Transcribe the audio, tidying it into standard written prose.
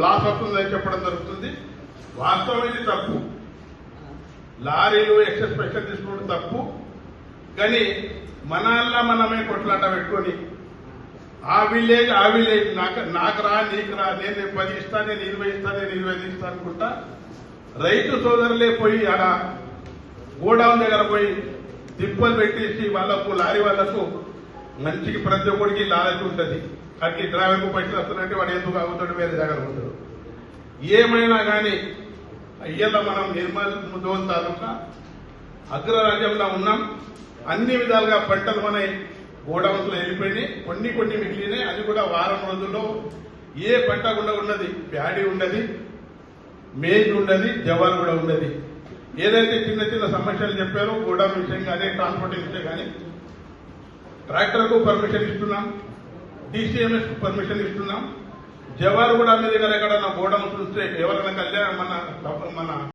Loss అవుతుందని చెప్పడం జరుగుతుంది. వాస్తవం ఇది తప్పు. లారీలు ఎక్సెస్ స్పెషల్ తీసుకోవడం తప్పు. కానీ మనల్లా మనమే కొట్లాట పెట్టుకొని ఆ విలేజ్ నాకు రా నీకు రా, నేను 10 ఇస్తాను, నేను 20 ఇస్తాను, నేను 25 ఇస్తాను అనుకుంటా రైతు సోదరులే పోయి ఆడ గోడౌన్ దగ్గర పోయి దిప్పలు పెట్టేసి వాళ్లకు లారీ వాళ్లకు మంచికి ప్రతి ఒక్కడికి లాలచి ఉంటుంది. అక్కడికి డ్రైవర్కు పైసలు వస్తున్నట్టు వాడు ఎందుకు ఆగుతాడు, వేరే జాగ్రత్త ఉంటాడు. ఏమైనా కానీ ఇయ్యాల మనం నిర్మల్ ముదోల్ తాలూకా అగ్రరాజ్యంలో ఉన్నాం. అన్ని విధాలుగా పంటలు మన గోడౌన్స్ లో వెళ్ళిపోయినాయి, కొన్ని మిగిలినాయి. అది కూడా వారం రోజుల్లో ఏ పంట కూడా ఉన్నది, ప్యాడీ ఉన్నది, మేజ్ ఉన్నది, జవాన్ కూడా ఉన్నది. ఏదైతే చిన్న చిన్న సమస్యలు చెప్పారో గోడౌన్ విషయం కానీ ట్రాన్స్పోర్టింగ్ విషయం కానీ ట్రాక్టర్కు పర్మిషన్ ఇస్తున్నాం, డీసీఎంఎస్ పర్మిషన్ ఇస్తున్నాం. జవాన్ కూడా మీ దగ్గర ఎక్కడన్నా గోడౌన్స్ చూస్తే ఎవరైనా కళ్యాణ మన